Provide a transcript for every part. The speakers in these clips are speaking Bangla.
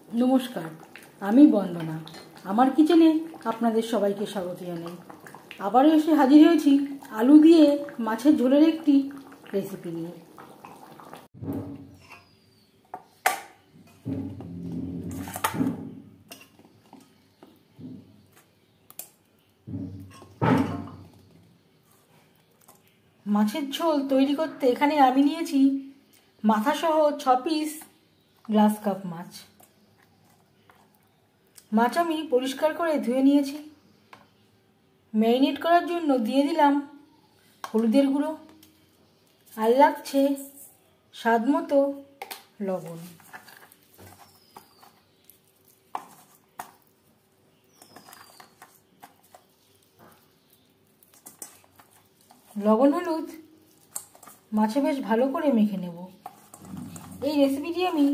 নমস্কার, আমি বন্দনা। আমার কিচেনে আপনাদের সবাইকে স্বাগত জানাই। আবারও এসে হাজির হয়েছি আলু দিয়ে মাছের ঝোলের একটি রেসিপি নিয়ে। মাছের ঝোল তৈরি করতে এখানে আমি নিয়েছি মাথাসহ 6 পিস গ্লাস কাপ মাছ। মাছ আমি পরিষ্কার করে ধুয়ে নিয়েছি। ম্যারিনেট করার জন্য দিয়ে দিলাম হলুদের গুঁড়ো, আর লাগছে স্বাদ মতো লবণ। লবণ হলুদ মাছে বেশ ভালো করে মেখে নেব। এই রেসিপিটি আমি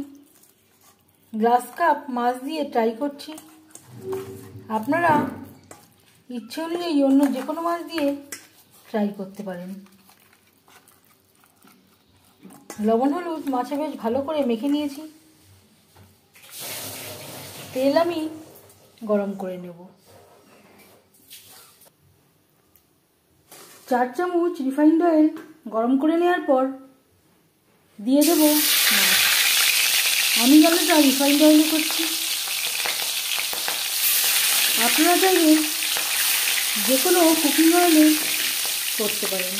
গ্লাস কাপ মাছ দিয়ে ট্রাই করছি। আপনারা ইচ্ছে অনুযায়ী অন্য যে কোনো মাছ দিয়ে ট্রাই করতে পারেন। লবণ হলুদ মাছে বেশ ভালো করে মেখে নিয়েছি। তেল আমি গরম করে নেব। 4 চামচ রিফাইন্ড অয়েল গরম করে নেওয়ার পর দিয়ে দেব মাছ। আমি রান্নাটা রিফাইন্ড অয়েলে করছি। আপনারা চাইলে যে কোনো কুকিং অয়েলে করতে পারেন।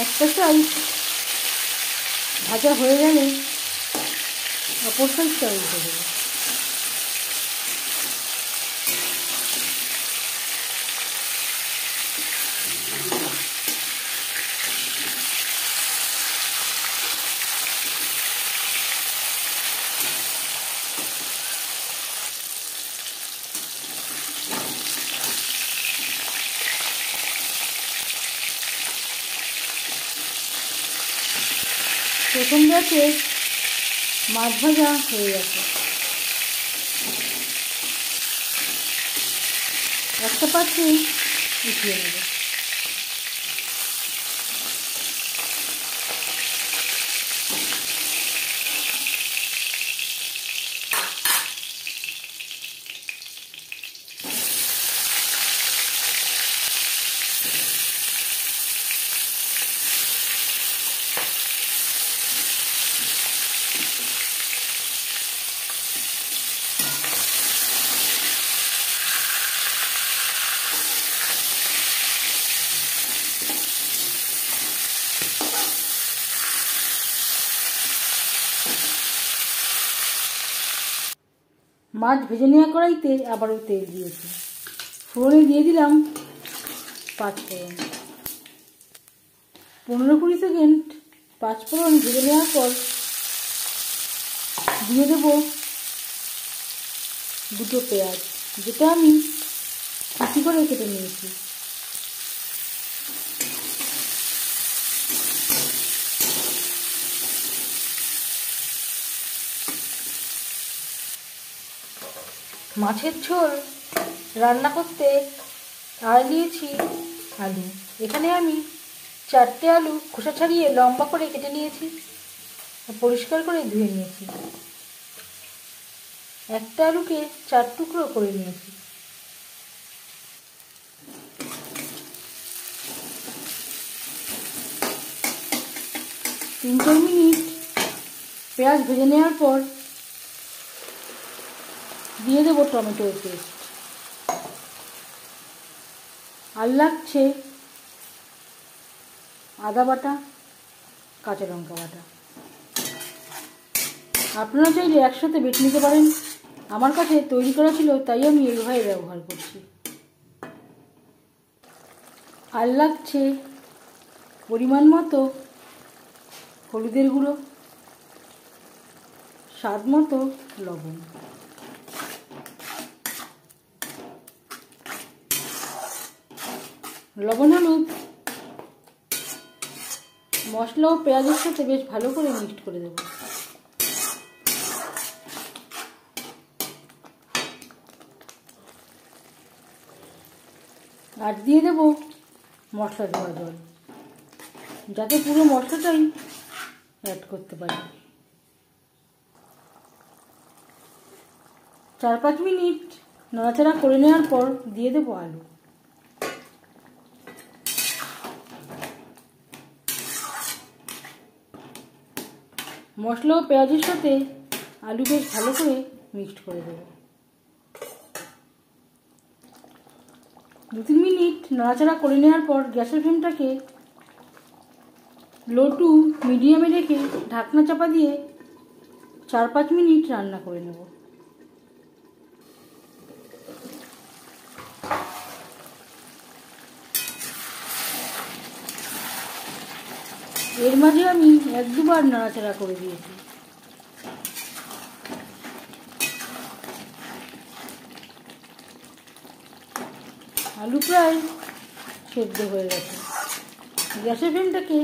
একটা সাইড ভাজা হয়ে গেলে অপর সাইডটা উল্টে দেবো। প্রথম ব্যাচে মাছ ভাজা হয়ে গেছে। একটা পাত্রে উঠিয়ে নেব। মাছ ভেজে নেওয়া কড়াইতে আবারও তেল দিয়েছি। ফোড়নে দিয়ে দিলাম 5 ফোড়ন। 15-20 সেকেন্ড 5 ফোড়ন ভেজে নেওয়ার পর দিয়ে দেব 2টো পেঁয়াজ, যেটা আমি কুচি করে কেটে নিয়েছি। মাছের ঝোল রান্না করতে আর নিয়েছি আলু। এখানে আমি 4টে আলু খোসা ছাড়িয়ে লম্বা করে কেটে নিয়েছি, পরিষ্কার করে ধুয়ে নিয়েছি। একটা আলুকে 4 টুকরো করে নিয়েছি। তিন 4 মিনিট পেঁয়াজ ভেজে নেওয়ার পর দিয়ে দেবো টমেটোর পেস্ট। আর লাগছে আদা বাটা, কাঁচা লঙ্কা বাটা। আপনারা চাইলে একসাথে বেটে নিতে পারেন। আমার কাছে তৈরি করা ছিল, তাই আমি এইভাবে ব্যবহার করছি। আর লাগছে পরিমাণ মতো হলুদের গুঁড়ো, স্বাদ মতো লবণ। লবণ হলুদ মশলা ও পেঁয়াজের সাথে বেশ ভালো করে মিক্সড করে দেব। আর দিয়ে দেব মশলা ধোয়া জল, যাতে পুরো মশলাটাই অ্যাড করতে পারি। 4-5 মিনিট নাড়াচাড়া করে নেওয়ার পর দিয়ে দেব আলু। মশলা ও পেঁয়াজের সাথে আলু বেশ ভালো করে মিক্সড করে দেব। 2-3 মিনিট নাড়াচাড়া করে নেওয়ার পর গ্যাসের ফ্লেমটাকে লো টু মিডিয়ামে রেখে ঢাকনা চাপা দিয়ে 4-5 মিনিট রান্না করে নেব। এর মাঝে আমি 1-2 বার নাড়াচাড়া করে দিয়েছি। আলু প্রায় সেদ্ধ হয়ে গেছে। গ্যাসের ফ্লেমটাকে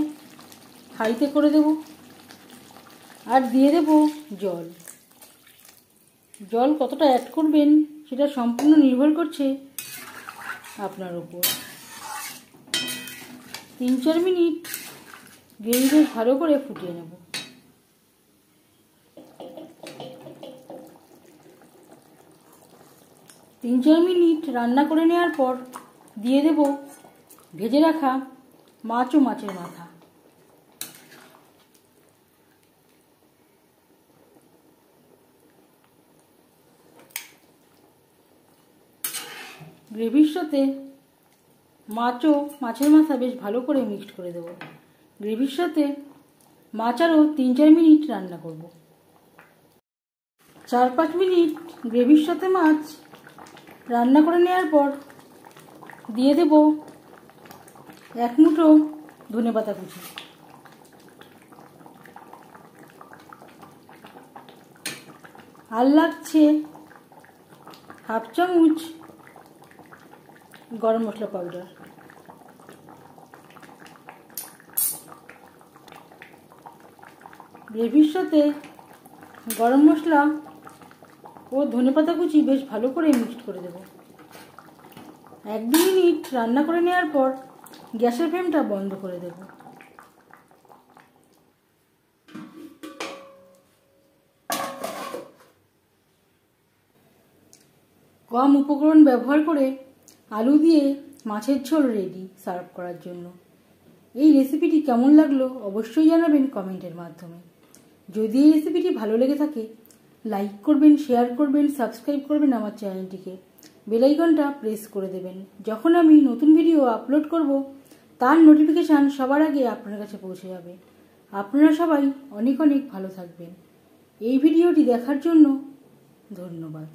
হাইতে করে দেব আর দিয়ে দেব জল। জল কতটা অ্যাড করবেন সেটা সম্পূর্ণ নির্ভর করছে আপনার উপর। 3-4 মিনিট গ্রেভি বেশ ভালো করে ফুটিয়ে নেব। তিন 4 মিনিট রান্না করে নেওয়ার পর দিয়ে দেব ভেজে রাখা মাছ ও মাছের মাথা। গ্রেভির সাথে মাছ ও মাছের মাথা বেশ ভালো করে মিক্সড করে দেব। গ্রেভির সাথে মাছ আরও 3-4 মিনিট রান্না করব। 4-5 মিনিট গ্রেভির সাথে মাছ রান্না করে নেওয়ার পর দিয়ে দেব 1 মুঠো ধনেপাতা কুচি। আর লাগছে 1/2 চামচ গরম মশলা পাউডার। গ্রেভির সাথে গরম মশলা ও ধনেপাতা কুচি বেশ ভালো করে মিক্সড করে দেব। 1-2 মিনিট রান্না করে নেওয়ার পর গ্যাসের ফ্লেমটা বন্ধ করে দেব। কম উপকরণ ব্যবহার করে আলু দিয়ে মাছের ঝোল রেডি সার্ভ করার জন্য। এই রেসিপিটি কেমন লাগলো অবশ্যই জানাবেন কমেন্টের মাধ্যমে। যদি এই রেসিপিটি ভালো লেগে থাকে লাইক করবেন, শেয়ার করবেন, সাবস্ক্রাইব করবেন আমার চ্যানেলটিকে, বেল আইকনটা প্রেস করে দেবেন। যখন আমি নতুন ভিডিও আপলোড করব তার নোটিফিকেশান সবার আগে আপনার কাছে পৌঁছে যাবে। আপনারা সবাই অনেক অনেক ভালো থাকবেন। এই ভিডিওটি দেখার জন্য ধন্যবাদ।